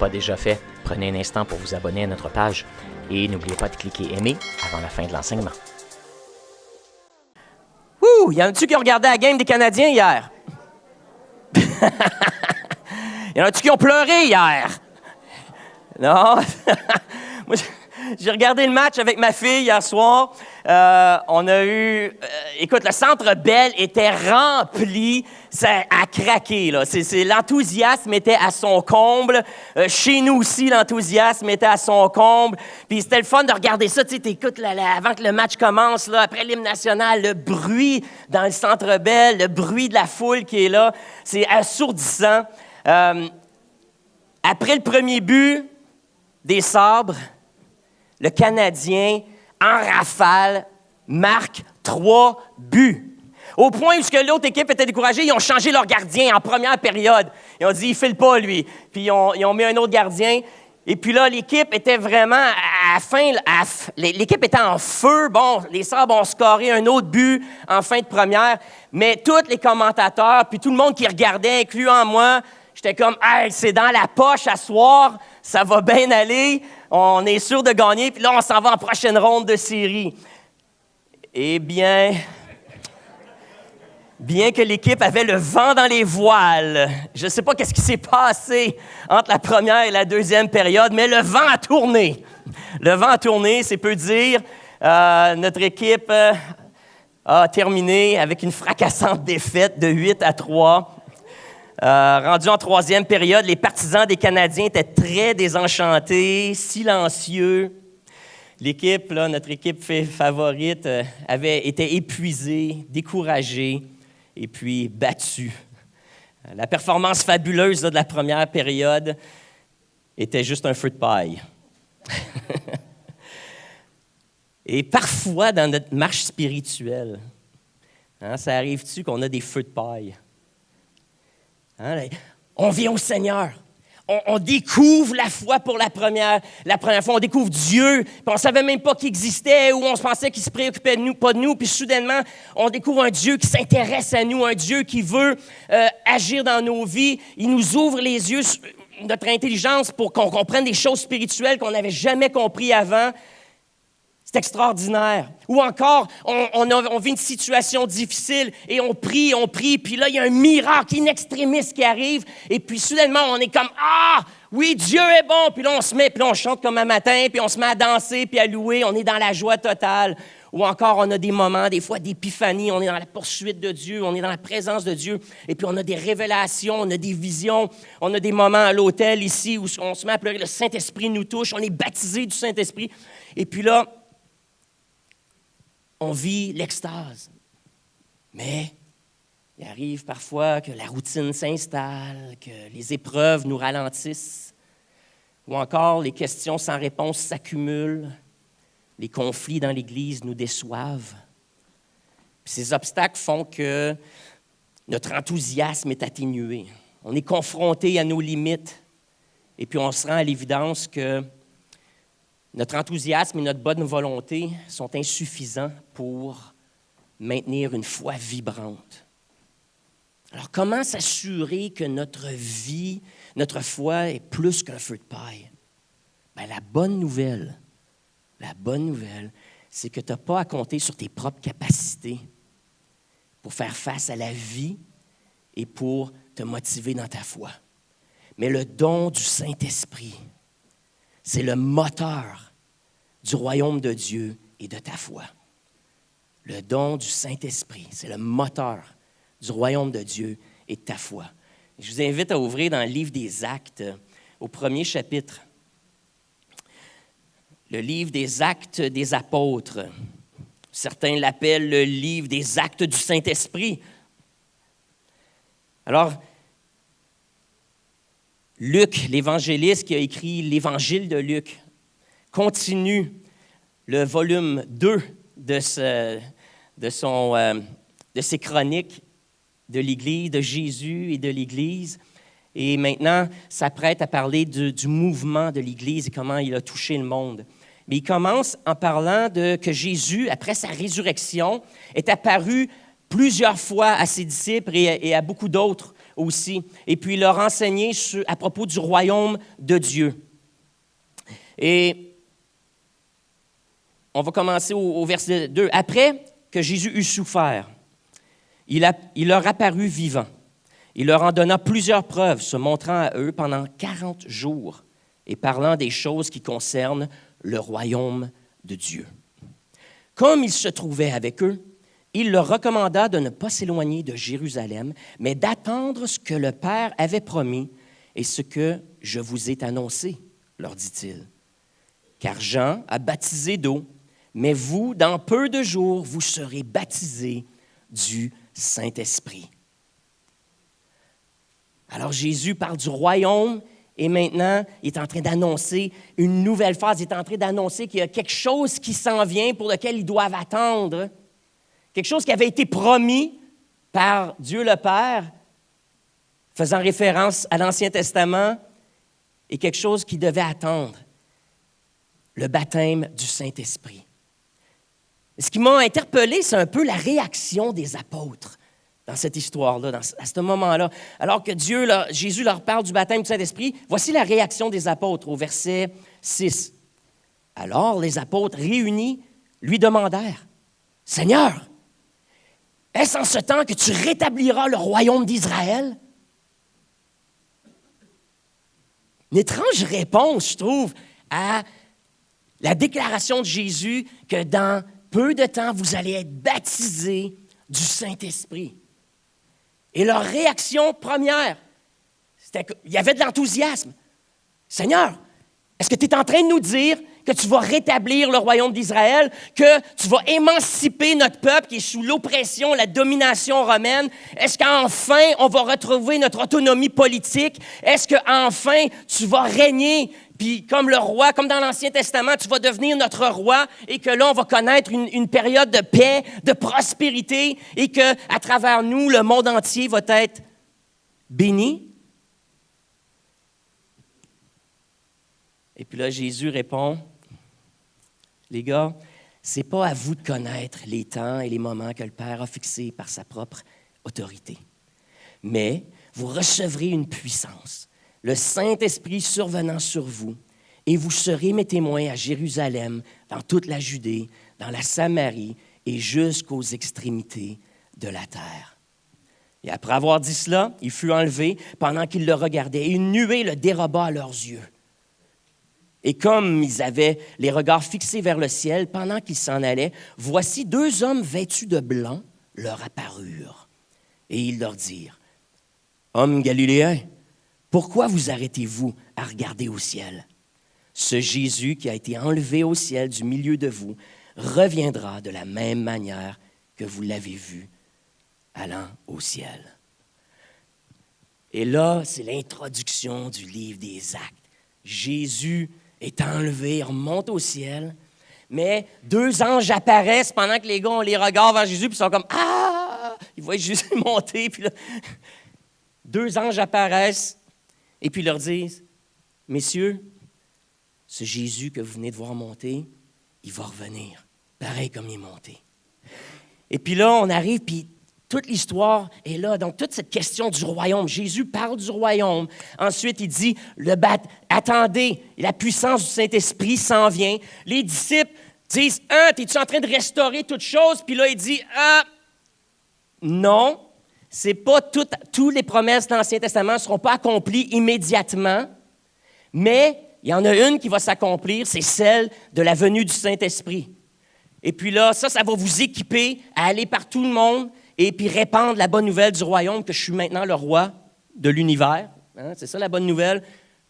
pas déjà fait, prenez un instant pour vous abonner à notre page et n'oubliez pas de cliquer aimer avant la fin de l'enseignement. Ouh, y en a-tu qui ont regardé la game des Canadiens hier? Y en a-tu qui ont pleuré hier? Non? Moi, j'ai regardé le match avec ma fille hier soir. On a eu... écoute, le Centre Bell était rempli. Ça a craqué, là. L'enthousiasme était à son comble. Chez nous aussi, l'enthousiasme était à son comble. Puis c'était le fun de regarder ça. Tu sais, t'écoutes avant que le match commence, là, après l'hymne national, le bruit dans le Centre Bell, le bruit de la foule qui est là. C'est assourdissant. Après le premier but des Sabres, le Canadien, en rafale, marque 3 buts. Au point où l'autre équipe était découragée, ils ont changé leur gardien en première période. Ils ont dit, il ne file pas, lui. Puis ils ont mis un autre gardien. Et puis là, l'équipe était vraiment à la fin. L'équipe était en feu. Bon, les Sabres ont scoré un autre but en fin de première. Mais tous les commentateurs, puis tout le monde qui regardait, incluant moi, j'étais comme, hey, c'est dans la poche à soir. Ça va bien aller. On est sûr de gagner. Puis là, on s'en va en prochaine ronde de série. Eh bien que l'équipe avait le vent dans les voiles, je ne sais pas qu'est-ce qui s'est passé entre la première et la deuxième période, mais le vent a tourné. Le vent a tourné, c'est peu dire. Notre équipe a terminé avec une fracassante défaite de 8-3. Rendu en troisième période, les partisans des Canadiens étaient très désenchantés, silencieux. L'équipe, là, notre équipe favorite, avait été épuisée, découragée et puis battue. La performance fabuleuse là, de la première période était juste un feu de paille. Et parfois, dans notre marche spirituelle, ça arrive-tu qu'on a des feux de paille? On vient au Seigneur. On découvre la foi pour la première fois. On découvre Dieu. Puis on ne savait même pas qu'il existait ou on se pensait qu'il ne se préoccupait pas de nous. Puis soudainement, on découvre un Dieu qui s'intéresse à nous, un Dieu qui veut agir dans nos vies. Il nous ouvre les yeux, notre intelligence, pour qu'on comprenne des choses spirituelles qu'on n'avait jamais compris avant. C'est extraordinaire. Ou encore, on vit une situation difficile et on prie, puis là, il y a un miracle in extremis qui arrive, et puis soudainement, on est comme « Ah, oui, Dieu est bon! » Puis là, on chante comme un matin, puis on se met à danser, puis à louer, on est dans la joie totale. Ou encore, on a des moments, des fois, d'épiphanie, on est dans la poursuite de Dieu, on est dans la présence de Dieu, et puis on a des révélations, on a des visions, on a des moments à l'hôtel ici où on se met à pleurer, le Saint-Esprit nous touche, on est baptisé du Saint-Esprit, et puis là, on vit l'extase. Mais il arrive parfois que la routine s'installe, que les épreuves nous ralentissent, ou encore les questions sans réponse s'accumulent, les conflits dans l'Église nous déçoivent. Puis ces obstacles font que notre enthousiasme est atténué. On est confronté à nos limites, et puis on se rend à l'évidence que notre enthousiasme et notre bonne volonté sont insuffisants pour maintenir une foi vibrante. Alors, comment s'assurer que notre vie, notre foi est plus qu'un feu de paille? Bien, la bonne nouvelle, c'est que tu n'as pas à compter sur tes propres capacités pour faire face à la vie et pour te motiver dans ta foi. Mais le don du Saint-Esprit, c'est le moteur du royaume de Dieu et de ta foi. Le don du Saint-Esprit, c'est le moteur du royaume de Dieu et de ta foi. Je vous invite à ouvrir dans le livre des Actes, au premier chapitre. Le livre des Actes des Apôtres. Certains l'appellent le livre des Actes du Saint-Esprit. Alors, Luc, l'évangéliste qui a écrit l'Évangile de Luc, continue le volume 2 de ses chroniques de l'Église, de Jésus et de l'Église. Et maintenant, s'apprête à parler du mouvement de l'Église et comment il a touché le monde. Mais il commence en parlant que Jésus, après sa résurrection, est apparu plusieurs fois à ses disciples et à beaucoup d'autres aussi. Et puis, il leur a enseigné à propos du royaume de Dieu. Et on va commencer au verset 2. Après que Jésus eut souffert, il leur apparut vivant. Il leur en donna plusieurs preuves, se montrant à eux pendant 40 jours et parlant des choses qui concernent le royaume de Dieu. Comme il se trouvait avec eux, il leur recommanda de ne pas s'éloigner de Jérusalem, mais d'attendre ce que le Père avait promis et ce que je vous ai annoncé, leur dit-il. Car Jean a baptisé d'eau, mais vous, dans peu de jours, vous serez baptisés du Saint-Esprit. Alors Jésus parle du royaume et maintenant, il est en train d'annoncer une nouvelle phase. Il est en train d'annoncer qu'il y a quelque chose qui s'en vient pour lequel ils doivent attendre. Quelque chose qui avait été promis par Dieu le Père, faisant référence à l'Ancien Testament, et quelque chose qu'ils devaient attendre, le baptême du Saint-Esprit. Ce qui m'a interpellé, c'est un peu la réaction des apôtres dans cette histoire-là, à ce moment-là. Alors que Jésus leur parle du baptême du Saint-Esprit, voici la réaction des apôtres au verset 6. Alors les apôtres réunis lui demandèrent, « Seigneur, est-ce en ce temps que tu rétabliras le royaume d'Israël? » Une étrange réponse, je trouve, à la déclaration de Jésus que dans peu de temps, vous allez être baptisés du Saint-Esprit. Et leur réaction première, c'était qu'il y avait de l'enthousiasme. « Seigneur, est-ce que tu es en train de nous dire que tu vas rétablir le royaume d'Israël, que tu vas émanciper notre peuple qui est sous l'oppression, la domination romaine? Est-ce qu'enfin, on va retrouver notre autonomie politique? Est-ce qu'enfin, tu vas régner? Puis comme le roi, comme dans l'Ancien Testament, tu vas devenir notre roi et que là, on va connaître une période de paix, de prospérité et qu'à travers nous, le monde entier va être béni? » Et puis là, Jésus répond, « Les gars, ce n'est pas à vous de connaître les temps et les moments que le Père a fixés par sa propre autorité. Mais vous recevrez une puissance, le Saint-Esprit survenant sur vous, et vous serez mes témoins à Jérusalem, dans toute la Judée, dans la Samarie et jusqu'aux extrémités de la terre. » Et après avoir dit cela, il fut enlevé pendant qu'ils le regardaient, et une nuée le déroba à leurs yeux. Et comme ils avaient les regards fixés vers le ciel pendant qu'ils s'en allaient, voici 2 hommes vêtus de blanc leur apparurent. Et ils leur dirent, « Hommes galiléens, pourquoi vous arrêtez-vous à regarder au ciel? Ce Jésus qui a été enlevé au ciel du milieu de vous reviendra de la même manière que vous l'avez vu allant au ciel. » Et là, c'est l'introduction du livre des Actes. Jésus est enlevé, remonte au ciel, mais 2 anges apparaissent pendant que les gars ont les regards vers Jésus, puis ils sont comme « Ah! » Ils voient Jésus monter, puis là, 2 anges apparaissent, et puis ils leur disent « Messieurs, ce Jésus que vous venez de voir monter, il va revenir, pareil comme il est monté. » Et puis là, on arrive, puis toute l'histoire est là. Donc, toute cette question du royaume. Jésus parle du royaume. Ensuite, il dit, attendez, la puissance du Saint-Esprit s'en vient. Les disciples disent, es-tu en train de restaurer toute chose? Puis là, il dit, non, c'est pas toutes les promesses de l'Ancien Testament ne seront pas accomplies immédiatement, mais il y en a une qui va s'accomplir, c'est celle de la venue du Saint-Esprit. Et puis là, ça va vous équiper à aller par tout le monde et puis répandre la bonne nouvelle du royaume que je suis maintenant le roi de l'univers. Hein, c'est ça la bonne nouvelle.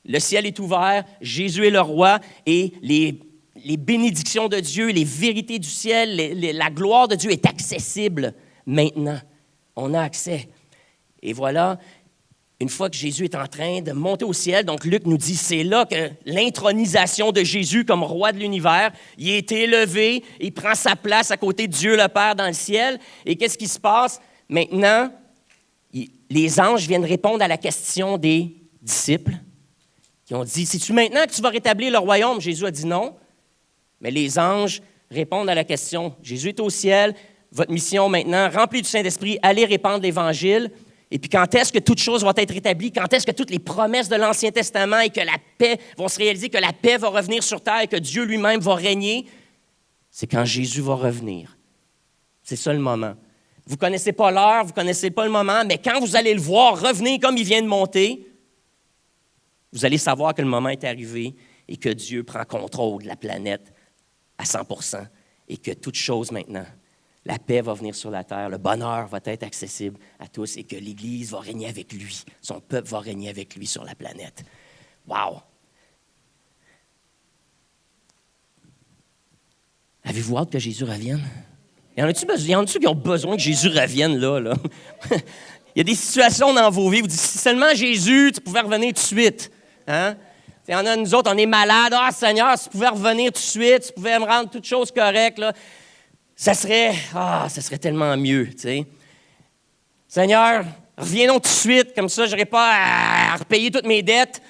Le ciel est ouvert, Jésus est le roi et les bénédictions de Dieu, les vérités du ciel, la gloire de Dieu est accessible maintenant. On a accès. Et voilà, une fois que Jésus est en train de monter au ciel, donc Luc nous dit, c'est là que l'intronisation de Jésus comme roi de l'univers, il est élevé, il prend sa place à côté de Dieu le Père dans le ciel. Et qu'est-ce qui se passe? Maintenant, les anges viennent répondre à la question des disciples qui ont dit, c'est-tu maintenant que tu vas rétablir le royaume? Jésus a dit non. Mais les anges répondent à la question. Jésus est au ciel, votre mission maintenant, remplie du Saint-Esprit, allez répandre l'Évangile. Et puis quand est-ce que toutes choses vont être rétablies? Quand est-ce que toutes les promesses de l'Ancien Testament et que la paix vont se réaliser, que la paix va revenir sur terre et que Dieu lui-même va régner? C'est quand Jésus va revenir. C'est ça le moment. Vous ne connaissez pas l'heure, vous ne connaissez pas le moment, mais quand vous allez le voir revenir comme il vient de monter, vous allez savoir que le moment est arrivé et que Dieu prend contrôle de la planète à 100% et que toute chose maintenant, la paix va venir sur la terre, le bonheur va être accessible à tous et que l'Église va régner avec lui, son peuple va régner avec lui sur la planète. Wow! Avez-vous hâte que Jésus revienne? Y en a-tu qui ont besoin que Jésus revienne là? Il y a des situations dans vos vies où vous dites, si seulement Jésus, tu pouvais revenir tout de suite. Hein? Il y en a, nous autres, on est malades. Ah, Seigneur, si tu pouvais revenir tout de suite, si tu pouvais me rendre toutes choses correctes, là, ça serait tellement mieux, tu sais. Seigneur, reviens-nous tout de suite, comme ça, je n'aurai pas à repayer toutes mes dettes.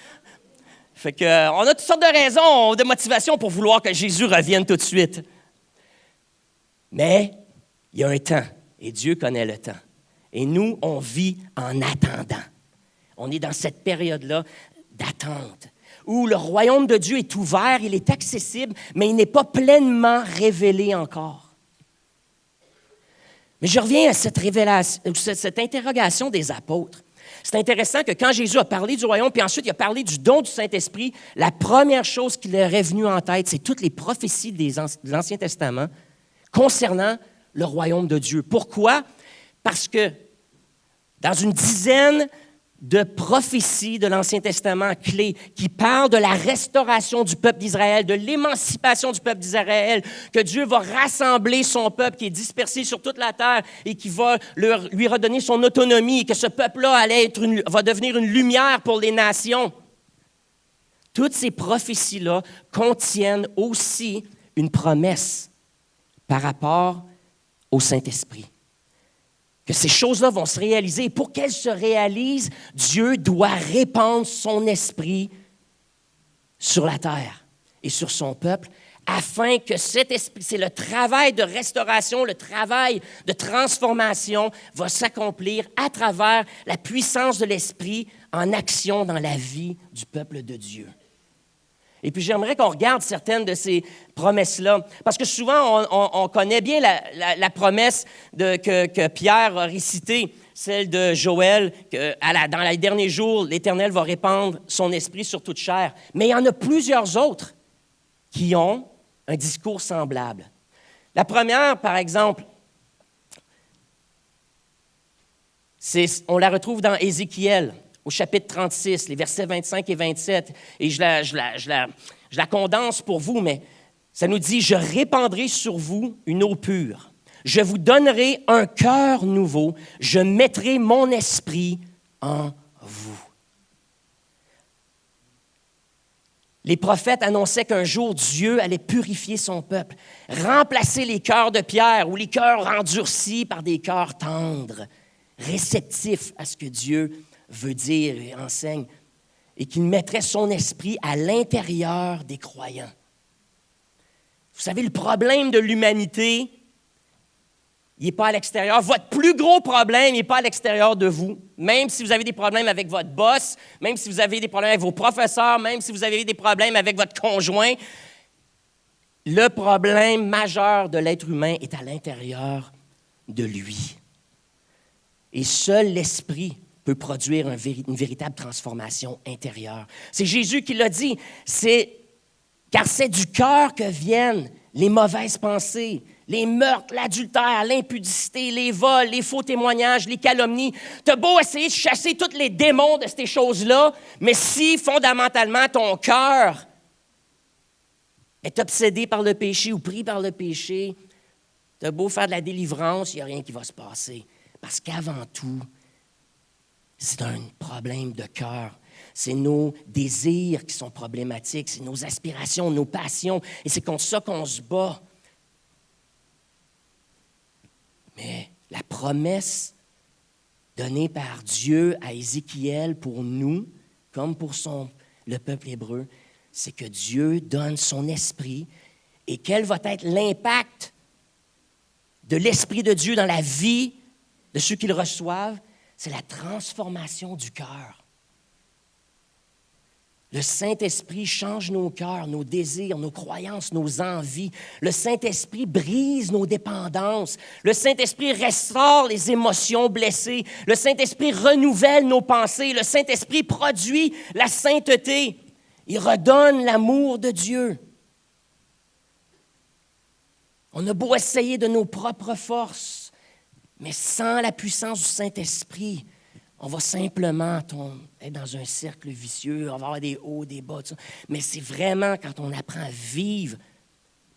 Fait que, on a toutes sortes de raisons, de motivations pour vouloir que Jésus revienne tout de suite. Mais il y a un temps, et Dieu connaît le temps. Et nous, on vit en attendant. On est dans cette période-là d'attente, où le royaume de Dieu est ouvert, il est accessible, mais il n'est pas pleinement révélé encore. Mais je reviens à cette interrogation des apôtres. C'est intéressant que quand Jésus a parlé du royaume, puis ensuite il a parlé du don du Saint-Esprit, la première chose qui leur est venue en tête, c'est toutes les prophéties de l'Ancien Testament concernant le royaume de Dieu. Pourquoi? Parce que dans une dizaine de prophéties de l'Ancien Testament clés qui parlent de la restauration du peuple d'Israël, de l'émancipation du peuple d'Israël, que Dieu va rassembler son peuple qui est dispersé sur toute la terre et qui va lui redonner son autonomie et que ce peuple-là va devenir une lumière pour les nations. Toutes ces prophéties-là contiennent aussi une promesse par rapport au Saint-Esprit. Que ces choses-là vont se réaliser. Et pour qu'elles se réalisent, Dieu doit répandre son esprit sur la terre et sur son peuple, afin que cet esprit, c'est le travail de restauration, le travail de transformation va s'accomplir à travers la puissance de l'esprit en action dans la vie du peuple de Dieu. Et puis, j'aimerais qu'on regarde certaines de ces promesses-là, parce que souvent, on connaît bien la promesse que Pierre a récitée, celle de Joël, que dans les derniers jours, l'Éternel va répandre son esprit sur toute chair. Mais il y en a plusieurs autres qui ont un discours semblable. La première, par exemple, on la retrouve dans Ézéchiel, au chapitre 36, les versets 25 et 27. Et je la condense pour vous, mais ça nous dit « Je répandrai sur vous une eau pure. Je vous donnerai un cœur nouveau. Je mettrai mon esprit en vous. » Les prophètes annonçaient qu'un jour, Dieu allait purifier son peuple, remplacer les cœurs de pierre ou les cœurs endurcis par des cœurs tendres, réceptifs à ce que Dieu veut dire et enseigne, et qu'il mettrait son esprit à l'intérieur des croyants. Vous savez, le problème de l'humanité, il n'est pas à l'extérieur. Votre plus gros problème, il n'est pas à l'extérieur de vous. Même si vous avez des problèmes avec votre boss, même si vous avez des problèmes avec vos professeurs, même si vous avez des problèmes avec votre conjoint, le problème majeur de l'être humain est à l'intérieur de lui. Et seul l'esprit peut produire une véritable transformation intérieure. C'est Jésus qui l'a dit, car c'est du cœur que viennent les mauvaises pensées, les meurtres, l'adultère, l'impudicité, les vols, les faux témoignages, les calomnies. T'as beau essayer de chasser tous les démons de ces choses-là, mais si fondamentalement ton cœur est obsédé par le péché ou pris par le péché, t'as beau faire de la délivrance, il n'y a rien qui va se passer. Parce qu'avant tout, c'est un problème de cœur. C'est nos désirs qui sont problématiques, c'est nos aspirations, nos passions, et c'est contre ça qu'on se bat. Mais la promesse donnée par Dieu à Ézéchiel pour nous, comme pour le peuple hébreu, c'est que Dieu donne son esprit, et quel va être l'impact de l'Esprit de Dieu dans la vie de ceux qui le reçoivent? c'est la transformation du cœur. Le Saint-Esprit change nos cœurs, nos désirs, nos croyances, nos envies. Le Saint-Esprit brise nos dépendances. Le Saint-Esprit restaure les émotions blessées. Le Saint-Esprit renouvelle nos pensées. Le Saint-Esprit produit la sainteté. Il redonne l'amour de Dieu. On a beau essayer de nos propres forces, mais sans la puissance du Saint-Esprit, on va simplement être dans un cercle vicieux, on va avoir des hauts, des bas, tout ça. Mais c'est vraiment quand on apprend à vivre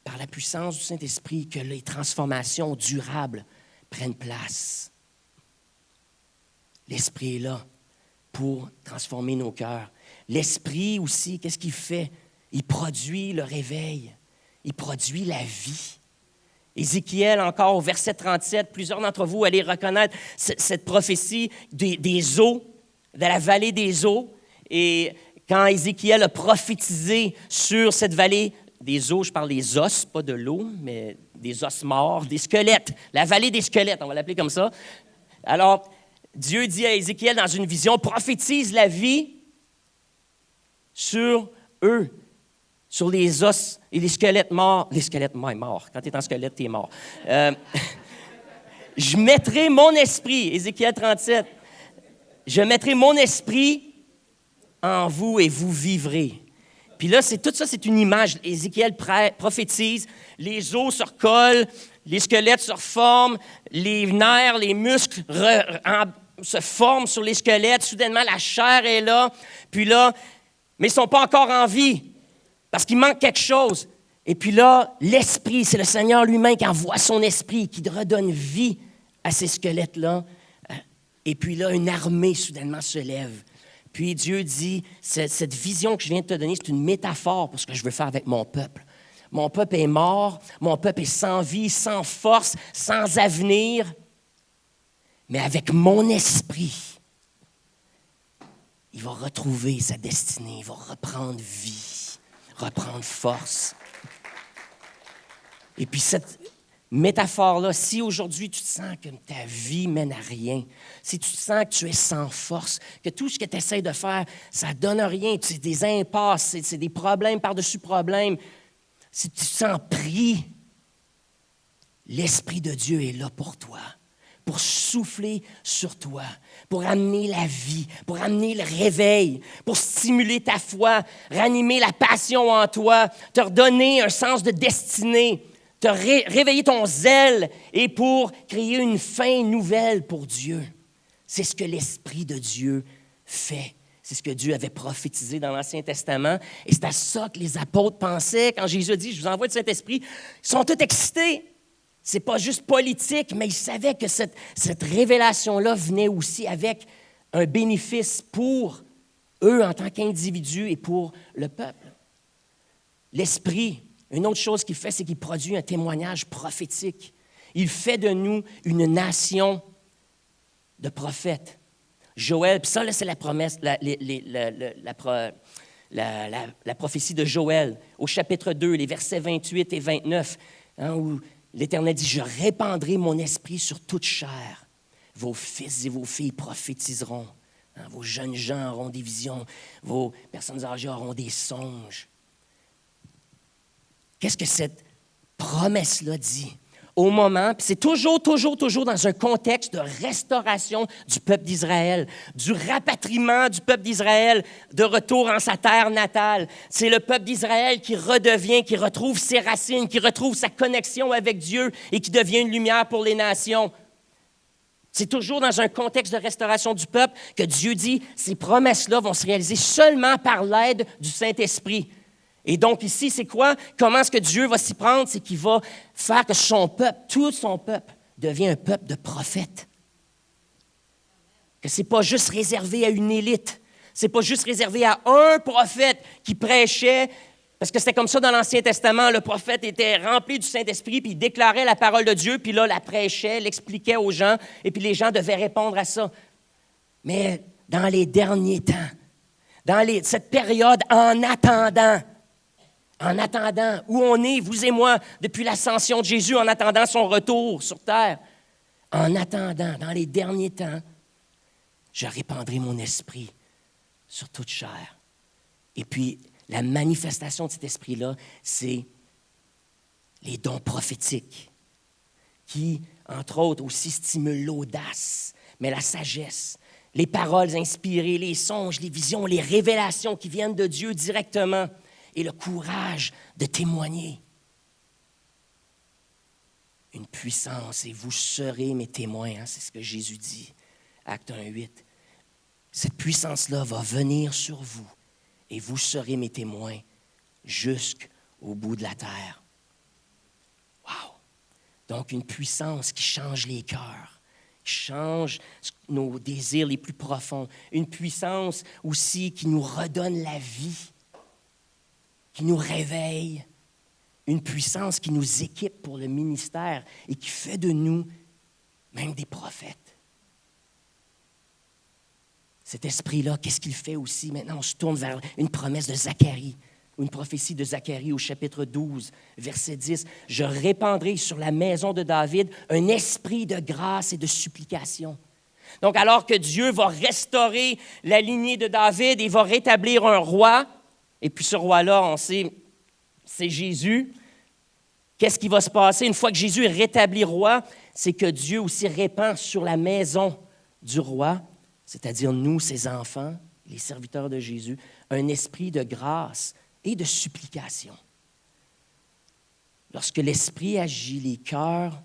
par la puissance du Saint-Esprit que les transformations durables prennent place. L'Esprit est là pour transformer nos cœurs. L'Esprit aussi, qu'est-ce qu'il fait? Il produit le réveil, il produit la vie. Ézéchiel, encore au verset 37, plusieurs d'entre vous allez reconnaître cette prophétie des eaux, de la vallée des eaux. Et quand Ézéchiel a prophétisé sur cette vallée des eaux, je parle des os, pas de l'eau, mais des os morts, des squelettes, la vallée des squelettes, on va l'appeler comme ça. Alors, Dieu dit à Ézéchiel dans une vision, prophétise la vie sur eux, sur les os et les squelettes morts. Les squelettes morts. Quand tu es en squelette, tu es mort. Je mettrai mon esprit, Ézéchiel 37, je mettrai mon esprit en vous et vous vivrez. Puis là, tout ça, c'est une image. Ézéchiel prophétise, les os se recollent, les squelettes se reforment, les nerfs, les muscles se forment sur les squelettes. Soudainement, la chair est là. Puis là, mais ils ne sont pas encore en vie. Parce qu'il manque quelque chose. Et puis là, l'Esprit, c'est le Seigneur lui-même qui envoie son Esprit, qui redonne vie à ces squelettes-là. Et puis là, une armée soudainement se lève. Puis Dieu dit, cette vision que je viens de te donner, c'est une métaphore pour ce que je veux faire avec mon peuple. Mon peuple est mort, mon peuple est sans vie, sans force, sans avenir. Mais avec mon Esprit, il va retrouver sa destinée, il va reprendre vie. Reprendre force. Et puis cette métaphore-là, si aujourd'hui tu te sens que ta vie mène à rien, si tu te sens que tu es sans force, que tout ce que tu essaies de faire, ça ne donne rien, c'est des impasses, c'est des problèmes par-dessus problèmes, si tu te sens pris, l'Esprit de Dieu est là pour toi, pour souffler sur toi, pour amener la vie, pour amener le réveil, pour stimuler ta foi, ranimer la passion en toi, te redonner un sens de destinée, te réveiller ton zèle et pour créer une fin nouvelle pour Dieu. C'est ce que l'Esprit de Dieu fait. C'est ce que Dieu avait prophétisé dans l'Ancien Testament. Et c'est à ça que les apôtres pensaient quand Jésus a dit « Je vous envoie le Saint-Esprit ». Ils sont tous excités. C'est pas juste politique, mais ils savaient que cette révélation-là venait aussi avec un bénéfice pour eux en tant qu'individus et pour le peuple. L'Esprit, une autre chose qu'il fait, c'est qu'il produit un témoignage prophétique. Il fait de nous une nation de prophètes. Joël, puis ça, là, c'est la promesse, la prophétie de Joël, au chapitre 2, les versets 28 et 29, où l'Éternel dit, « Je répandrai mon esprit sur toute chair. Vos fils et vos filles prophétiseront. Vos jeunes gens auront des visions. Vos personnes âgées auront des songes. » Qu'est-ce que cette promesse-là dit? Au moment, puis c'est toujours dans un contexte de restauration du peuple d'Israël, du rapatriement du peuple d'Israël de retour en sa terre natale. C'est le peuple d'Israël qui redevient, qui retrouve ses racines, qui retrouve sa connexion avec Dieu et qui devient une lumière pour les nations. C'est toujours dans un contexte de restauration du peuple que Dieu dit, ces promesses-là vont se réaliser seulement par l'aide du Saint-Esprit. Et donc ici, c'est quoi? Comment est-ce que Dieu va s'y prendre? C'est qu'il va faire que son peuple, tout son peuple, devient un peuple de prophètes. Que ce n'est pas juste réservé à une élite. Ce n'est pas juste réservé à un prophète qui prêchait, parce que c'était comme ça dans l'Ancien Testament. Le prophète était rempli du Saint-Esprit, puis il déclarait la parole de Dieu, puis là, la prêchait, l'expliquait aux gens, et puis les gens devaient répondre à ça. Mais dans les derniers temps, cette période en attendant, où on est, vous et moi, depuis l'ascension de Jésus, en attendant son retour sur terre, en attendant, dans les derniers temps, je répandrai mon esprit sur toute chair. Et puis, la manifestation de cet esprit-là, c'est les dons prophétiques qui, entre autres, aussi stimulent l'audace, mais la sagesse, les paroles inspirées, les songes, les visions, les révélations qui viennent de Dieu directement et le courage de témoigner. Une puissance, et vous serez mes témoins, hein, c'est ce que Jésus dit, Acte 1:8. Cette puissance-là va venir sur vous et vous serez mes témoins jusqu'au bout de la terre. Wow! Donc, une puissance qui change les cœurs, qui change nos désirs les plus profonds. Une puissance aussi qui nous redonne la vie, qui nous réveille. Une puissance qui nous équipe pour le ministère et qui fait de nous même des prophètes. Cet esprit-là, qu'est-ce qu'il fait aussi? Maintenant, on se tourne vers une promesse de Zacharie, ou une prophétie de Zacharie au chapitre 12, verset 10. « Je répandrai sur la maison de David un esprit de grâce et de supplication. » Donc, alors que Dieu va restaurer la lignée de David et va rétablir un roi, et puis ce roi-là, on sait, c'est Jésus. Qu'est-ce qui va se passer une fois que Jésus est rétabli roi? C'est que Dieu aussi répand sur la maison du roi, c'est-à-dire nous, ses enfants, les serviteurs de Jésus, un esprit de grâce et de supplication. Lorsque l'Esprit agit, les cœurs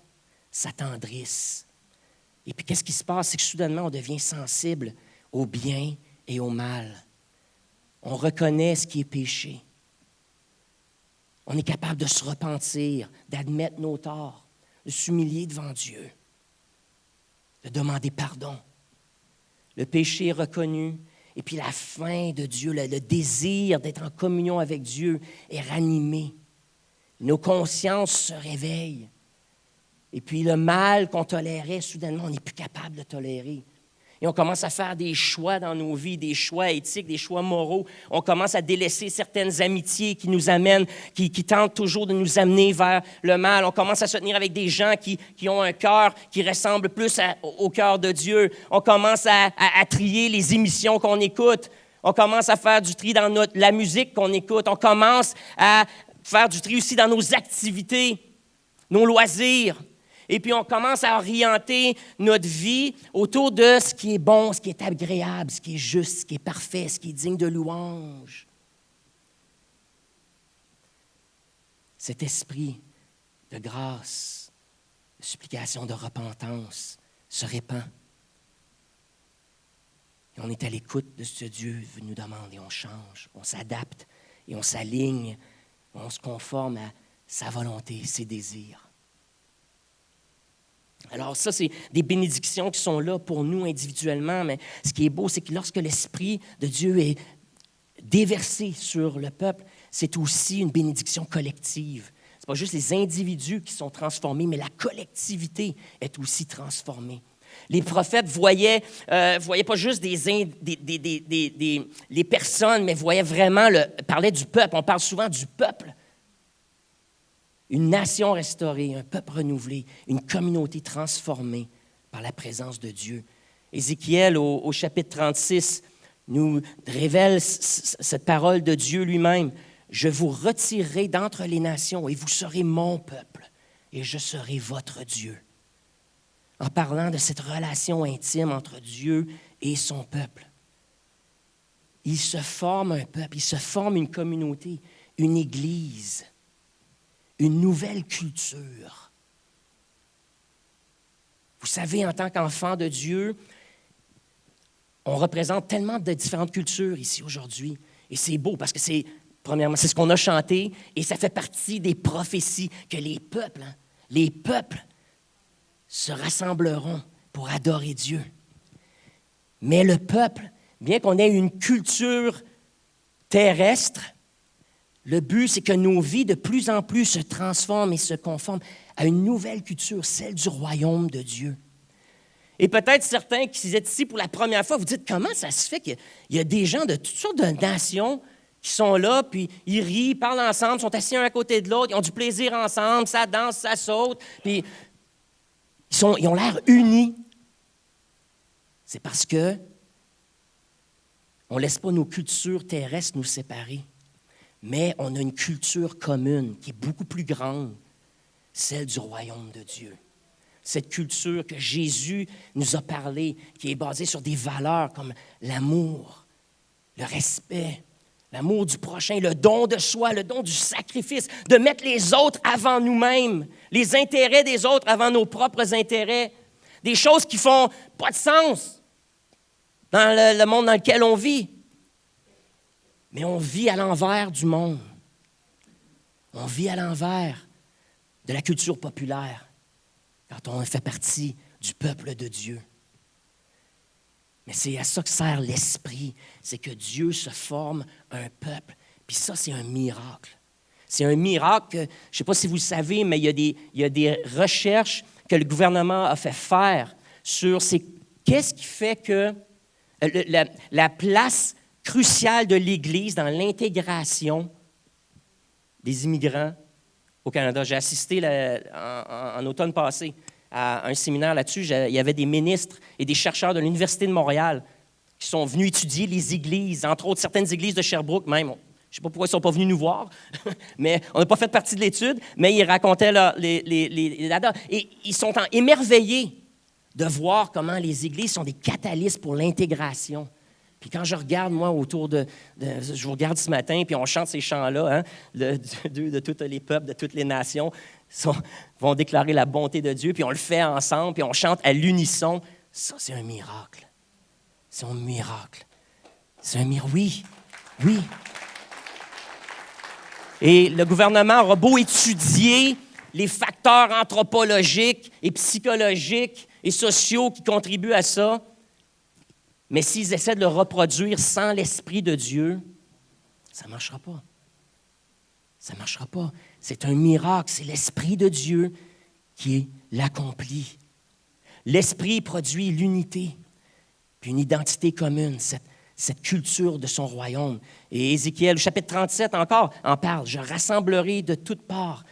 s'attendrissent. Et puis, qu'est-ce qui se passe? C'est que soudainement, on devient sensible au bien et au mal. On reconnaît ce qui est péché. On est capable de se repentir, d'admettre nos torts, de s'humilier devant Dieu, de demander pardon. Le péché est reconnu, et puis la faim de Dieu, le désir d'être en communion avec Dieu est ranimé. Nos consciences se réveillent. Et puis le mal qu'on tolérait, soudainement, on n'est plus capable de tolérer. Et on commence à faire des choix dans nos vies, des choix éthiques, des choix moraux. On commence à délaisser certaines amitiés qui nous amènent, qui tentent toujours de nous amener vers le mal. On commence à se tenir avec des gens qui ont un cœur qui ressemble plus au cœur de Dieu. On commence à trier les émissions qu'on écoute. On commence à faire du tri dans la musique qu'on écoute. On commence à faire du tri aussi dans nos activités, nos loisirs. Et puis, on commence à orienter notre vie autour de ce qui est bon, ce qui est agréable, ce qui est juste, ce qui est parfait, ce qui est digne de louange. Cet esprit de grâce, de supplication, de repentance se répand. Et on est à l'écoute de ce que Dieu nous demande et on change, on s'adapte et on s'aligne, on se conforme à sa volonté, ses désirs. Alors ça, c'est des bénédictions qui sont là pour nous individuellement, mais ce qui est beau, c'est que lorsque l'Esprit de Dieu est déversé sur le peuple, c'est aussi une bénédiction collective. Ce n'est pas juste les individus qui sont transformés, mais la collectivité est aussi transformée. Les prophètes voyaient pas juste les personnes, mais voyaient vraiment, parlaient du peuple. On parle souvent du peuple. Une nation restaurée, un peuple renouvelé, une communauté transformée par la présence de Dieu. Ézéchiel, au chapitre 36, nous révèle cette parole de Dieu lui-même. « Je vous retirerai d'entre les nations et vous serez mon peuple et je serai votre Dieu. » En parlant de cette relation intime entre Dieu et son peuple. Il se forme un peuple, il se forme une communauté, une église. Une nouvelle culture. Vous savez, en tant qu'enfant de Dieu, on représente tellement de différentes cultures ici aujourd'hui. Et c'est beau parce que premièrement, c'est ce qu'on a chanté et ça fait partie des prophéties que les peuples se rassembleront pour adorer Dieu. Mais le peuple, bien qu'on ait une culture terrestre, le but, c'est que nos vies de plus en plus se transforment et se conforment à une nouvelle culture, celle du royaume de Dieu. Et peut-être certains qui êtes ici pour la première fois, vous dites, comment ça se fait qu'il y a des gens de toutes sortes de nations qui sont là, puis ils rient, ils parlent ensemble, sont assis un à côté de l'autre, ils ont du plaisir ensemble, ça danse, ça saute, puis ils ont l'air unis. C'est parce que On ne laisse pas nos cultures terrestres nous séparer. Mais on a une culture commune qui est beaucoup plus grande, celle du royaume de Dieu. Cette culture que Jésus nous a parlé, qui est basée sur des valeurs comme l'amour, le respect, l'amour du prochain, le don de soi, le don du sacrifice, de mettre les autres avant nous-mêmes, les intérêts des autres avant nos propres intérêts, des choses qui font pas de sens dans le monde dans lequel on vit. Mais on vit à l'envers du monde. On vit à l'envers de la culture populaire quand on fait partie du peuple de Dieu. Mais c'est à ça que sert l'Esprit, c'est que Dieu se forme un peuple. Puis ça, c'est un miracle. C'est un miracle que, je ne sais pas si vous le savez, mais il y a des recherches que le gouvernement a fait faire sur qu'est-ce qui fait que la place cruciale de l'Église dans l'intégration des immigrants au Canada. J'ai assisté en automne passé à un séminaire là-dessus. Il y avait des ministres et des chercheurs de l'Université de Montréal qui sont venus étudier les églises, entre autres certaines églises de Sherbrooke même. Je ne sais pas pourquoi ils ne sont pas venus nous voir, mais on n'a pas fait partie de l'étude, mais ils racontaient et ils sont émerveillés de voir comment les églises sont des catalystes pour l'intégration. Puis quand je regarde, moi, je vous regarde ce matin, puis on chante ces chants-là, hein, de tous les peuples, de toutes les nations, vont déclarer la bonté de Dieu, puis on le fait ensemble, puis on chante à l'unisson. Ça, c'est un miracle. C'est un miracle. C'est un miracle, oui, oui. Et le gouvernement aura beau étudier les facteurs anthropologiques et psychologiques et sociaux qui contribuent à ça, mais s'ils essaient de le reproduire sans l'Esprit de Dieu, ça ne marchera pas. Ça ne marchera pas. C'est un miracle. C'est l'Esprit de Dieu qui l'accomplit. L'Esprit produit l'unité, puis une identité commune, cette culture de son royaume. Et Ézéchiel, chapitre 37 encore, en parle. « Je rassemblerai de toutes parts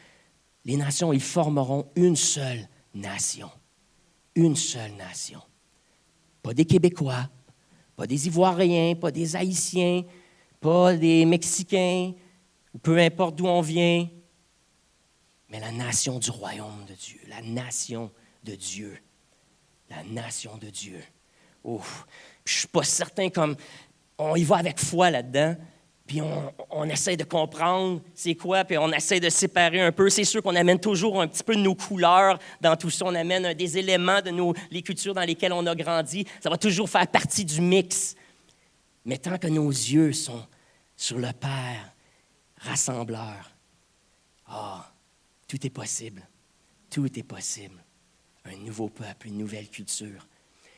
les nations, ils formeront une seule nation. » Une seule nation. Pas des Québécois, pas des Ivoiriens, pas des Haïtiens, pas des Mexicains, ou peu importe d'où on vient, mais la nation du royaume de Dieu, la nation de Dieu, la nation de Dieu. Oh, je ne suis pas certain comme on y va avec foi là-dedans, puis on essaie de comprendre c'est quoi, puis on essaie de séparer un peu. C'est sûr qu'on amène toujours un petit peu de nos couleurs dans tout ça. On amène des éléments de les cultures dans lesquelles on a grandi. Ça va toujours faire partie du mix. Mais tant que nos yeux sont sur le Père, rassembleur, tout est possible. Tout est possible. Un nouveau peuple, une nouvelle culture.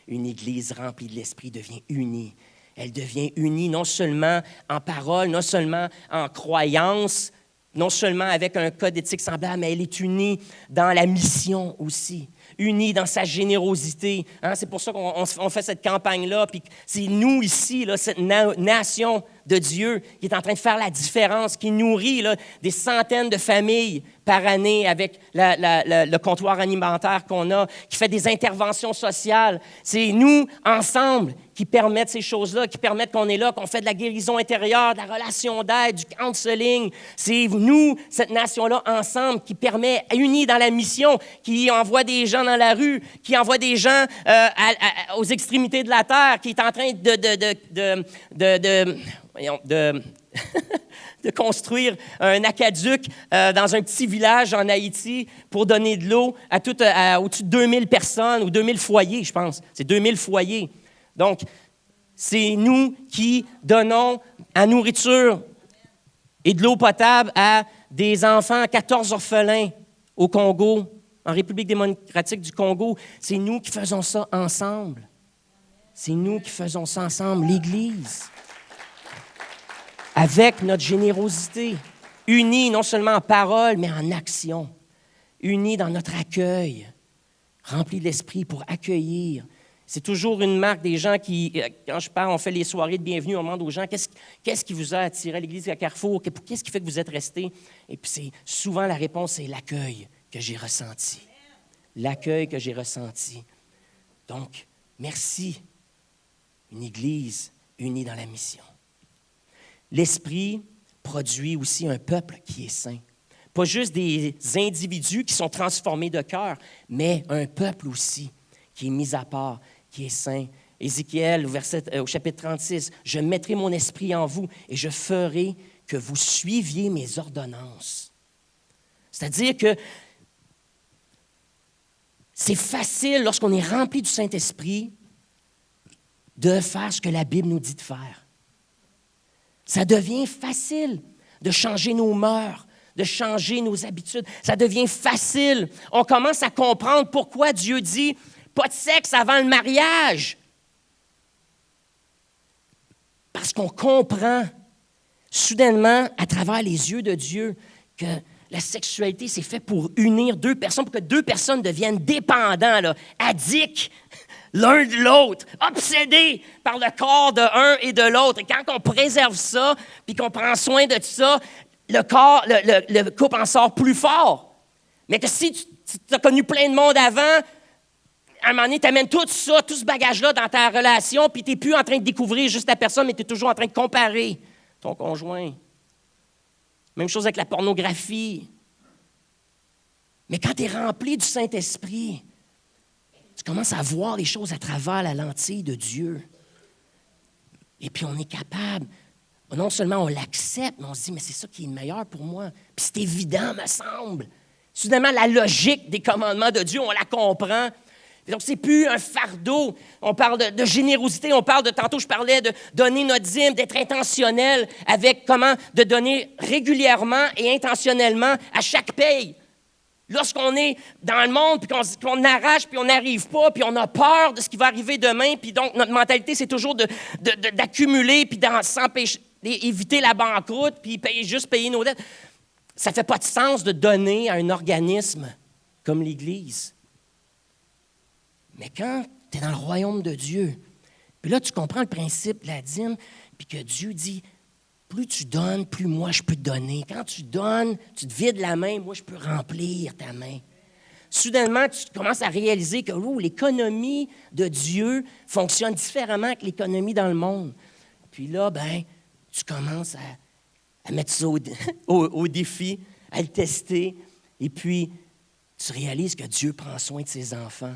Une Église remplie de l'Esprit devient unie. Elle devient unie non seulement en parole, non seulement en croyance, non seulement avec un code éthique semblable, mais elle est unie dans la mission aussi, unie dans sa générosité. Hein? C'est pour ça qu'on fait cette campagne-là. Puis c'est nous ici, là, cette nation de Dieu qui est en train de faire la différence, qui nourrit là, des centaines de familles par année avec le comptoir alimentaire qu'on a, qui fait des interventions sociales. C'est nous, ensemble, qui permettent ces choses-là, qui permettent qu'on est là, qu'on fait de la guérison intérieure, de la relation d'aide, du counseling. C'est nous, cette nation-là, ensemble, qui permet, unis dans la mission, qui envoie des gens dans la rue, qui envoie des gens aux extrémités de la terre, qui est en train de construire un aqueduc dans un petit village en Haïti pour donner de l'eau à au-dessus de 2000 personnes ou 2000 foyers, je pense. C'est 2000 foyers. Donc, c'est nous qui donnons la nourriture et de l'eau potable à des enfants, 14 orphelins au Congo, en République démocratique du Congo. C'est nous qui faisons ça ensemble. C'est nous qui faisons ça ensemble, l'Église. Avec notre générosité, unis non seulement en parole, mais en action, unis dans notre accueil, remplis de l'Esprit pour accueillir. C'est toujours une marque des gens qui, quand je parle, on fait les soirées de bienvenue, on demande aux gens qu'est-ce qui vous a attiré à l'Église à Carrefour, qu'est-ce qui fait que vous êtes restés? Et puis souvent la réponse, c'est l'accueil que j'ai ressenti. L'accueil que j'ai ressenti. Donc, merci. Une Église unis dans la mission. L'Esprit produit aussi un peuple qui est saint. Pas juste des individus qui sont transformés de cœur, mais un peuple aussi qui est mis à part, qui est saint. Ézéchiel, au chapitre 36, « Je mettrai mon esprit en vous et je ferai que vous suiviez mes ordonnances. » C'est-à-dire que c'est facile, lorsqu'on est rempli du Saint-Esprit, de faire ce que la Bible nous dit de faire. Ça devient facile de changer nos mœurs, de changer nos habitudes. Ça devient facile. On commence à comprendre pourquoi Dieu dit « pas de sexe avant le mariage ». Parce qu'on comprend soudainement, à travers les yeux de Dieu, que la sexualité, c'est fait pour unir deux personnes, pour que deux personnes deviennent dépendants, là, addicts l'un de l'autre, obsédés par le corps de l'un et de l'autre. Et quand on préserve ça, puis qu'on prend soin de ça, le couple en sort plus fort. Mais que si tu as connu plein de monde avant, à un moment donné, tu amènes tout ça, tout ce bagage-là dans ta relation, puis tu n'es plus en train de découvrir juste ta personne, mais tu es toujours en train de comparer ton conjoint. Même chose avec la pornographie. Mais quand tu es rempli du Saint-Esprit, tu commences à voir les choses à travers la lentille de Dieu. Et puis on est capable, non seulement on l'accepte, mais on se dit, mais c'est ça qui est le meilleur pour moi. Puis c'est évident, me semble. Soudainement, la logique des commandements de Dieu, on la comprend. Donc, c'est plus un fardeau. On parle de générosité, on parle tantôt je parlais de donner notre dîme, d'être intentionnel avec comment de donner régulièrement et intentionnellement à chaque paye. Lorsqu'on est dans le monde, puis qu'on arrache, puis on n'arrive pas, puis on a peur de ce qui va arriver demain, puis donc notre mentalité, c'est toujours d'accumuler, puis s'empêcher, éviter la banqueroute, puis juste payer nos dettes. Ça ne fait pas de sens de donner à un organisme comme l'Église. Mais quand tu es dans le royaume de Dieu, puis là, tu comprends le principe de la dîme, puis que Dieu dit, plus tu donnes, plus moi je peux te donner. Quand tu donnes, tu te vides la main, moi je peux remplir ta main. Soudainement, tu commences à réaliser que l'économie de Dieu fonctionne différemment que l'économie dans le monde. Puis là, tu commences à mettre ça au défi, à le tester, et puis tu réalises que Dieu prend soin de ses enfants.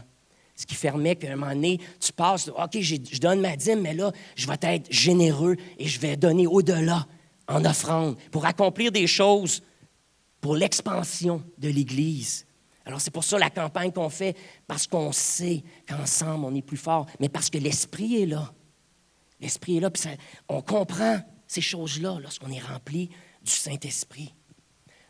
Ce qui permet qu'à un moment donné, tu passes, OK, je donne ma dîme, mais là, je vais être généreux et je vais donner au-delà en offrande pour accomplir des choses pour l'expansion de l'Église. Alors, c'est pour ça la campagne qu'on fait, parce qu'on sait qu'ensemble, on est plus fort, mais parce que l'Esprit est là. L'Esprit est là, puis on comprend ces choses-là lorsqu'on est rempli du Saint-Esprit.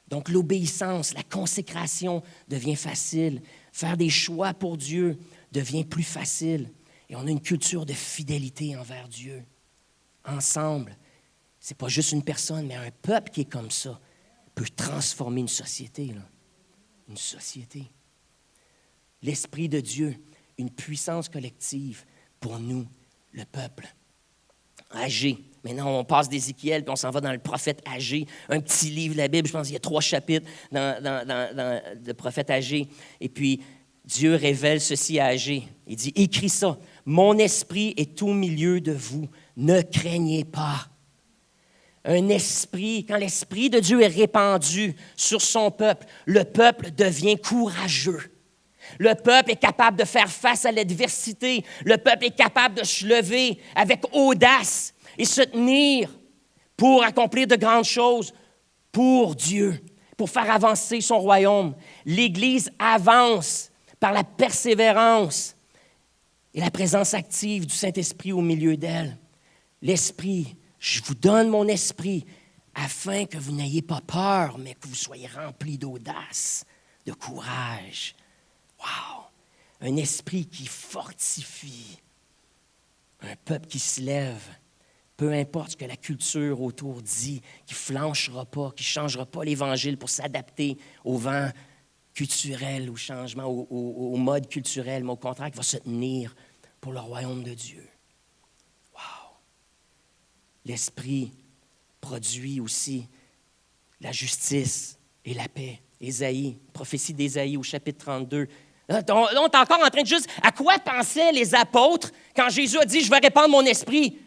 Donc, l'obéissance, la consécration devient facile. Faire des choix pour Dieu devient plus facile. Et on a une culture de fidélité envers Dieu. Ensemble, ce n'est pas juste une personne, mais un peuple qui est comme ça peut transformer une société. Là. Une société. L'Esprit de Dieu, une puissance collective pour nous, le peuple. Agé. Maintenant, on passe d'Ézéchiel, puis on s'en va dans le prophète Agé, un petit livre de la Bible, je pense qu'il y a 3 chapitres dans le prophète Agé. Et puis, Dieu révèle ceci à Agé. Il dit, écris ça, « Mon esprit est au milieu de vous, ne craignez pas. » Un esprit, quand l'Esprit de Dieu est répandu sur son peuple, le peuple devient courageux. Le peuple est capable de faire face à l'adversité. Le peuple est capable de se lever avec audace et se tenir pour accomplir de grandes choses pour Dieu, pour faire avancer son royaume. L'Église avance par la persévérance et la présence active du Saint-Esprit au milieu d'elle. L'Esprit, je vous donne mon esprit afin que vous n'ayez pas peur, mais que vous soyez remplis d'audace, de courage. Wow! Un esprit qui fortifie, un peuple qui se lève, peu importe ce que la culture autour dit, qui ne flanchera pas, qui ne changera pas l'Évangile pour s'adapter au vent culturel, au changement, au mode culturel, mais au contraire, qui va se tenir pour le royaume de Dieu. Wow! L'Esprit produit aussi la justice et la paix. Ésaïe, prophétie d'Ésaïe au chapitre 32. Là, on est encore en train de juste... À quoi pensaient les apôtres quand Jésus a dit « Je vais répandre mon esprit » ?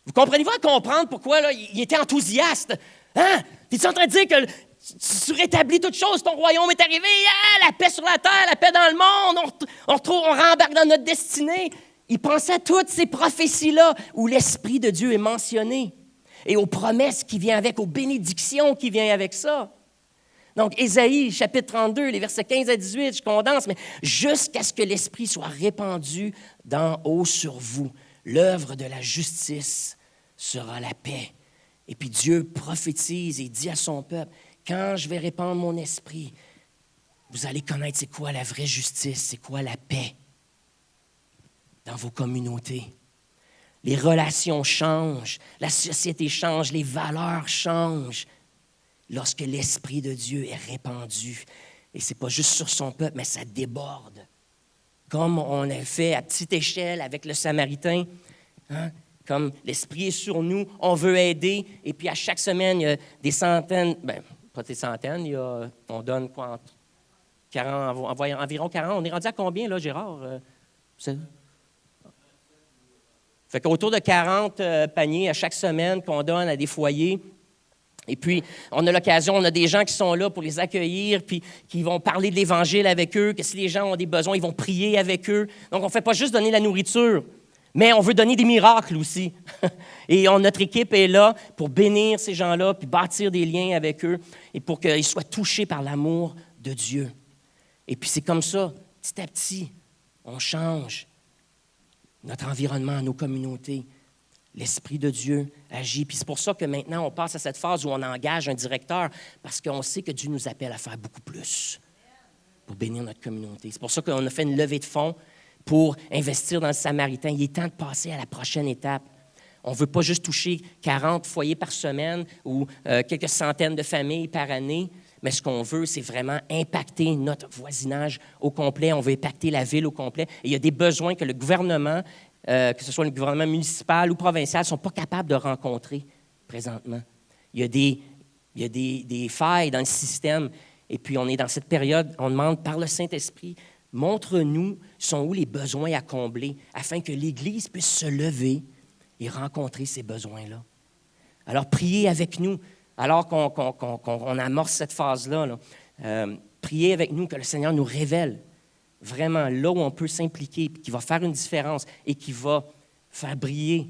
Vous comprenez-vous à comprendre pourquoi là, il était enthousiaste? Hein? Es-tu en train de dire que tu rétablis toutes choses, ton royaume est arrivé, la paix sur la terre, la paix dans le monde, on rembarque dans notre destinée. Il pensait à toutes ces prophéties-là où l'Esprit de Dieu est mentionné et aux promesses qui viennent avec, aux bénédictions qui viennent avec ça. Donc, Ésaïe, chapitre 32, les versets 15 à 18, je condense, mais jusqu'à ce que l'Esprit soit répandu d'en haut sur vous, l'œuvre de la justice sera la paix. Et puis Dieu prophétise et dit à son peuple, quand je vais répandre mon esprit, vous allez connaître c'est quoi la vraie justice, c'est quoi la paix dans vos communautés. Les relations changent, la société change, les valeurs changent lorsque l'Esprit de Dieu est répandu. Et ce n'est pas juste sur son peuple, mais ça déborde. Comme on a fait à petite échelle avec le Samaritain, hein? Comme l'Esprit est sur nous, on veut aider, et puis à chaque semaine, il y a des centaines, pas des centaines, on donne quoi, entre 40, environ 40. On est rendu à combien, là, Gérard? Fait qu'autour de 40 paniers à chaque semaine qu'on donne à des foyers. Et puis, on a l'occasion, on a des gens qui sont là pour les accueillir, puis qui vont parler de l'Évangile avec eux, que si les gens ont des besoins, ils vont prier avec eux. Donc, on ne fait pas juste donner la nourriture, mais on veut donner des miracles aussi. Et notre équipe est là pour bénir ces gens-là, puis bâtir des liens avec eux, et pour qu'ils soient touchés par l'amour de Dieu. Et puis c'est comme ça, petit à petit, on change notre environnement, nos communautés. L'Esprit de Dieu agit. Puis c'est pour ça que maintenant, on passe à cette phase où on engage un directeur, parce qu'on sait que Dieu nous appelle à faire beaucoup plus pour bénir notre communauté. C'est pour ça qu'on a fait une levée de fonds pour investir dans le Samaritain. Il est temps de passer à la prochaine étape. On ne veut pas juste toucher 40 foyers par semaine ou quelques centaines de familles par année, mais ce qu'on veut, c'est vraiment impacter notre voisinage au complet. On veut impacter la ville au complet. Et il y a des besoins que le gouvernement, que ce soit le gouvernement municipal ou provincial, ne sont pas capables de rencontrer présentement. Il y a des failles dans le système. Et puis, on est dans cette période, on demande par le Saint-Esprit, montre-nous sont où les besoins à combler afin que l'Église puisse se lever et rencontrer ces besoins-là. Alors, priez avec nous, alors qu'on amorce cette phase-là. Priez avec nous que le Seigneur nous révèle vraiment là où on peut s'impliquer, qui va faire une différence et qui va faire briller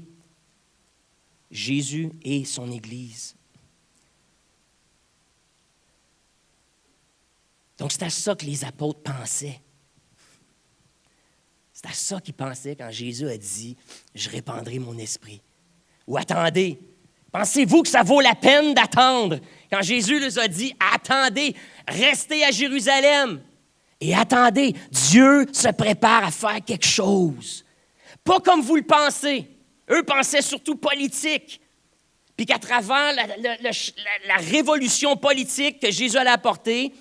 Jésus et son Église. Donc, c'est à ça que les apôtres pensaient. C'est à ça qu'ils pensaient quand Jésus a dit « Je répandrai mon esprit ». Ou « Attendez, pensez-vous que ça vaut la peine d'attendre » quand Jésus leur a dit « Attendez, restez à Jérusalem et attendez, Dieu se prépare à faire quelque chose. » Pas comme vous le pensez. Eux pensaient surtout politique. Puis qu'à travers la révolution politique que Jésus allait apporter,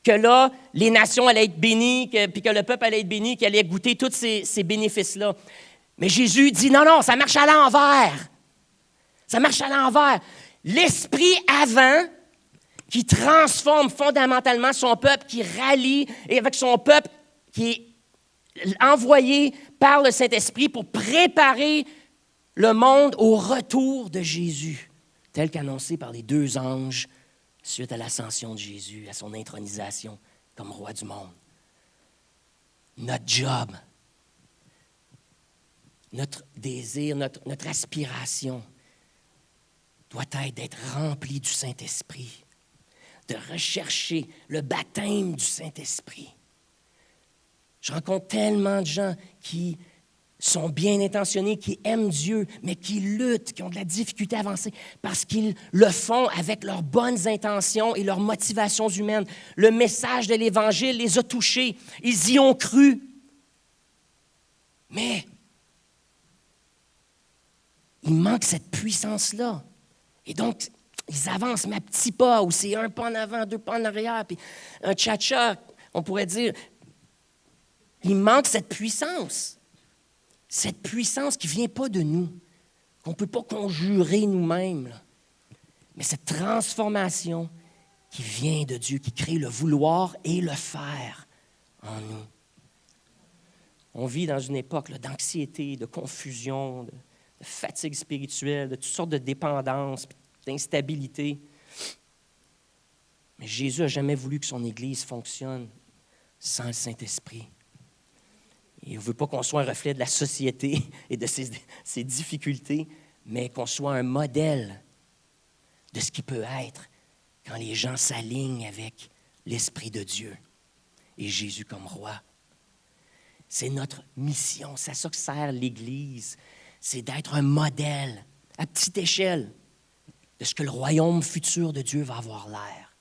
que là, les nations allaient être bénies, puis que le peuple allait être béni, qu'il allait goûter tous ces bénéfices-là. Mais Jésus dit, non, ça marche à l'envers. Ça marche à l'envers. L'esprit avant, qui transforme fondamentalement son peuple, qui rallie, et avec son peuple qui est envoyé par le Saint-Esprit pour préparer le monde au retour de Jésus, tel qu'annoncé par les 2 anges suite à l'ascension de Jésus, à son intronisation comme roi du monde. Notre job, notre désir, notre aspiration doit être d'être rempli du Saint-Esprit, de rechercher le baptême du Saint-Esprit. Je rencontre tellement de gens qui sont bien intentionnés, qui aiment Dieu, mais qui luttent, qui ont de la difficulté à avancer parce qu'ils le font avec leurs bonnes intentions et leurs motivations humaines. Le message de l'Évangile les a touchés. Ils y ont cru. Mais il manque cette puissance-là. Et donc, ils avancent, mais à petits pas, où c'est 1 pas en avant, 2 pas en arrière, puis un cha-cha, on pourrait dire. Il manque cette puissance. Cette puissance qui ne vient pas de nous, qu'on ne peut pas conjurer nous-mêmes, là. Mais cette transformation qui vient de Dieu, qui crée le vouloir et le faire en nous. On vit dans une époque là, d'anxiété, de confusion, de fatigue spirituelle, de toutes sortes de dépendances, d'instabilité. Mais Jésus n'a jamais voulu que son Église fonctionne sans le Saint-Esprit. Il ne veut pas qu'on soit un reflet de la société et de ses difficultés, mais qu'on soit un modèle de ce qui peut être quand les gens s'alignent avec l'Esprit de Dieu et Jésus comme roi. C'est notre mission, c'est à ça que sert l'Église, c'est d'être un modèle à petite échelle de ce que le royaume futur de Dieu va avoir l'air.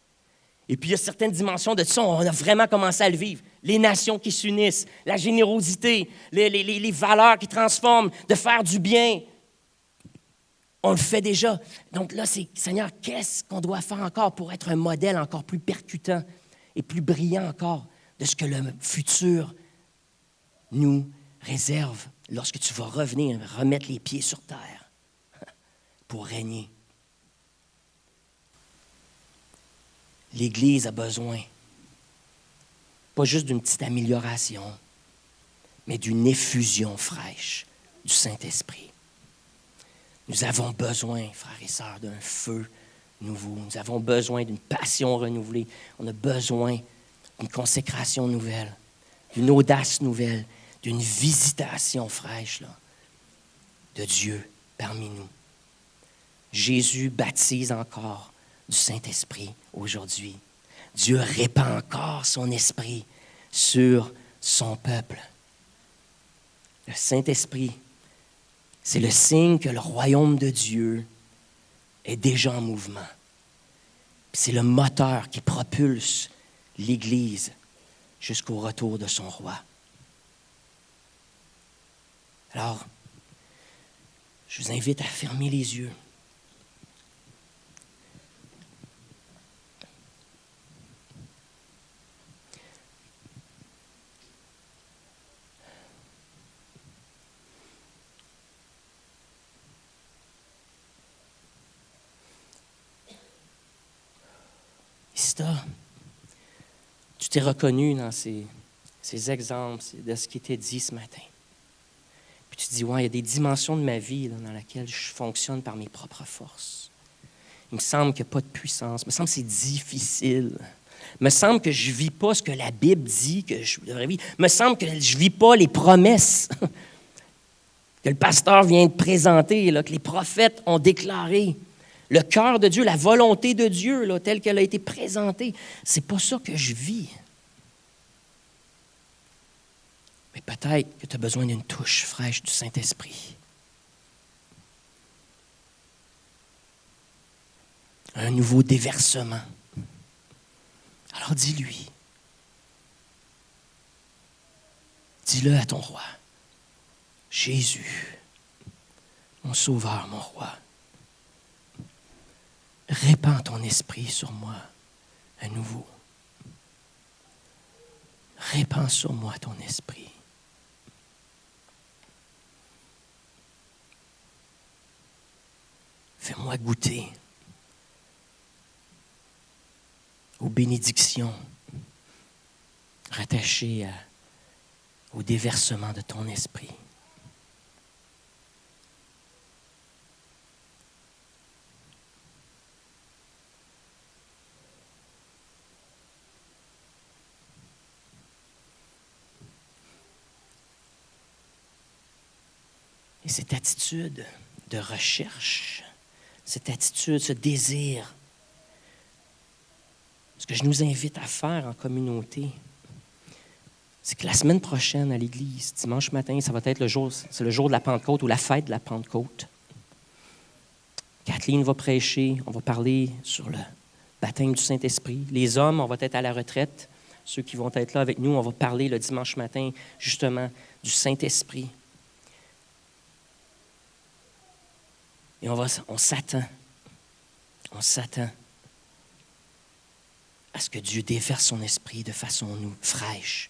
Et puis il y a certaines dimensions de ça, on a vraiment commencé à le vivre. Les nations qui s'unissent, la générosité, les valeurs qui transforment, de faire du bien. On le fait déjà. Donc là, c'est, Seigneur, qu'est-ce qu'on doit faire encore pour être un modèle encore plus percutant et plus brillant encore de ce que le futur nous réserve lorsque tu vas revenir, remettre les pieds sur terre pour régner. L'Église a besoin, pas juste d'une petite amélioration, mais d'une effusion fraîche du Saint-Esprit. Nous avons besoin, frères et sœurs, d'un feu nouveau. Nous avons besoin d'une passion renouvelée. On a besoin d'une consécration nouvelle, d'une audace nouvelle, d'une visitation fraîche là, de Dieu parmi nous. Jésus baptise encore du Saint-Esprit aujourd'hui. Dieu répand encore son esprit sur son peuple. Le Saint-Esprit, c'est le signe que le royaume de Dieu est déjà en mouvement. C'est le moteur qui propulse l'Église jusqu'au retour de son roi. Alors, je vous invite à fermer les yeux. Si tu t'es reconnu dans ces exemples de ce qui était dit ce matin, puis tu te dis, ouais, il y a des dimensions de ma vie là, dans lesquelles je fonctionne par mes propres forces. Il me semble qu'il n'y a pas de puissance. Il me semble que c'est difficile. Il me semble que je ne vis pas ce que la Bible dit que je devrais vivre. Il me semble que je ne vis pas les promesses que le pasteur vient de présenter, là, que les prophètes ont déclarées. Le cœur de Dieu, la volonté de Dieu, là, telle qu'elle a été présentée, c'est pas ça que je vis. Mais peut-être que tu as besoin d'une touche fraîche du Saint-Esprit. Un nouveau déversement. Alors dis-lui. Dis-le à ton roi. Jésus, mon sauveur, mon roi. Répands ton esprit sur moi à nouveau. Répands sur moi ton esprit. Fais-moi goûter aux bénédictions rattachées au déversement de ton esprit. Et cette attitude de recherche, cette attitude, ce désir, ce que je nous invite à faire en communauté, c'est que la semaine prochaine à l'Église, dimanche matin, ça va être c'est le jour de la Pentecôte ou la fête de la Pentecôte. Kathleen va prêcher, on va parler sur le baptême du Saint-Esprit. Les hommes, on va être à la retraite. Ceux qui vont être là avec nous, on va parler le dimanche matin, justement, du Saint-Esprit. Et on s'attend à ce que Dieu déverse son esprit de façon fraîche.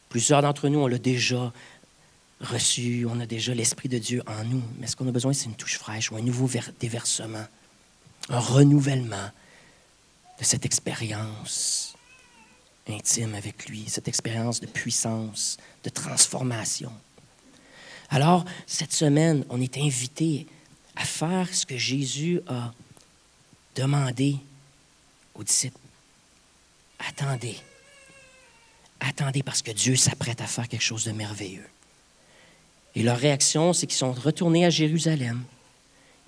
Plusieurs d'entre nous, on l'a déjà reçu, on a déjà l'Esprit de Dieu en nous. Mais ce qu'on a besoin, c'est une touche fraîche ou un nouveau déversement, un renouvellement de cette expérience intime avec lui, cette expérience de puissance, de transformation. Alors, cette semaine, on est invité à faire ce que Jésus a demandé aux disciples. Attendez. Attendez parce que Dieu s'apprête à faire quelque chose de merveilleux. Et leur réaction, c'est qu'ils sont retournés à Jérusalem.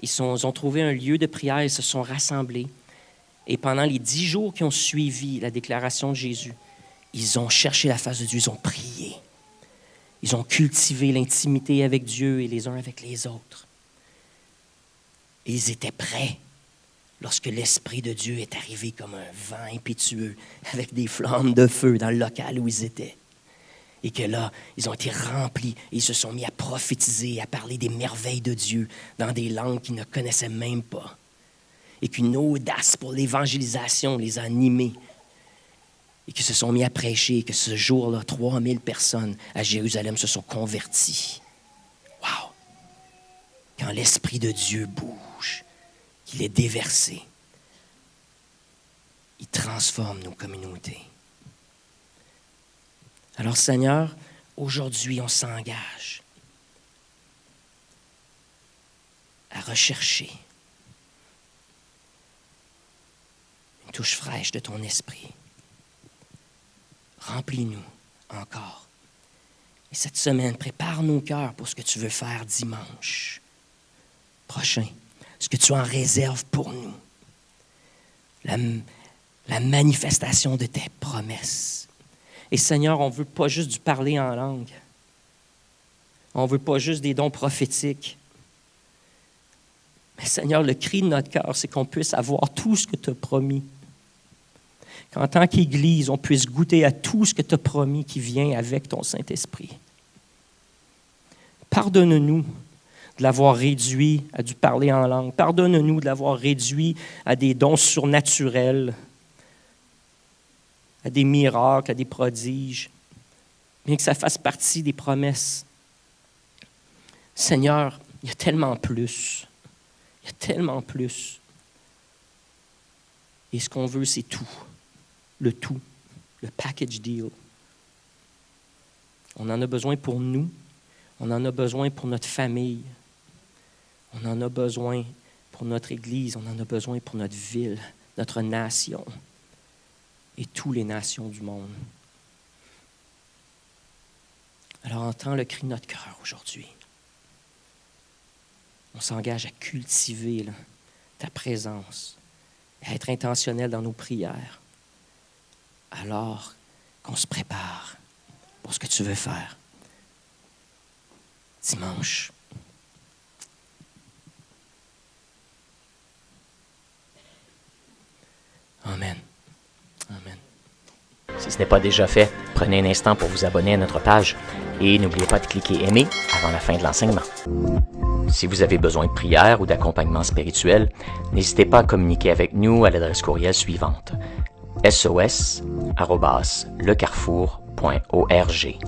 Ils ont trouvé un lieu de prière, ils se sont rassemblés. Et pendant les 10 jours qui ont suivi la déclaration de Jésus, ils ont cherché la face de Dieu, ils ont prié. Ils ont cultivé l'intimité avec Dieu et les uns avec les autres. Et ils étaient prêts lorsque l'Esprit de Dieu est arrivé comme un vent impétueux avec des flammes de feu dans le local où ils étaient. Et que là, ils ont été remplis et ils se sont mis à prophétiser, à parler des merveilles de Dieu dans des langues qu'ils ne connaissaient même pas. Et qu'une audace pour l'évangélisation les a animés. Et qu'ils se sont mis à prêcher et que ce jour-là, 3000 personnes à Jérusalem se sont converties. Wow! Quand l'Esprit de Dieu bouge, qu'il est déversé, il transforme nos communautés. Alors, Seigneur, aujourd'hui, on s'engage à rechercher une touche fraîche de ton esprit. Remplis-nous encore. Et cette semaine, prépare nos cœurs pour ce que tu veux faire dimanche prochain, ce que tu en réserves pour nous, la manifestation de tes promesses. Et Seigneur, on ne veut pas juste du parler en langue. On ne veut pas juste des dons prophétiques. Mais Seigneur, le cri de notre cœur, c'est qu'on puisse avoir tout ce que tu as promis. Qu'en tant qu'Église, on puisse goûter à tout ce que tu as promis qui vient avec ton Saint-Esprit. Pardonne-nous de l'avoir réduit à du parler en langue. Pardonne-nous de l'avoir réduit à des dons surnaturels, à des miracles, à des prodiges, bien que ça fasse partie des promesses. Seigneur, il y a tellement plus. Il y a tellement plus. Et ce qu'on veut, c'est tout. Le package deal. On en a besoin pour nous. On en a besoin pour notre famille. On en a besoin pour notre Église. On en a besoin pour notre ville, notre nation. Et toutes les nations du monde. Alors entends le cri de notre cœur aujourd'hui. On s'engage à cultiver ta présence, à être intentionnel dans nos prières, alors qu'on se prépare pour ce que tu veux faire dimanche. Amen. Amen. Si ce n'est pas déjà fait, prenez un instant pour vous abonner à notre page et n'oubliez pas de cliquer « Aimer » avant la fin de l'enseignement. Si vous avez besoin de prière ou d'accompagnement spirituel, n'hésitez pas à communiquer avec nous à l'adresse courriel suivante: sos@lecarrefour.org.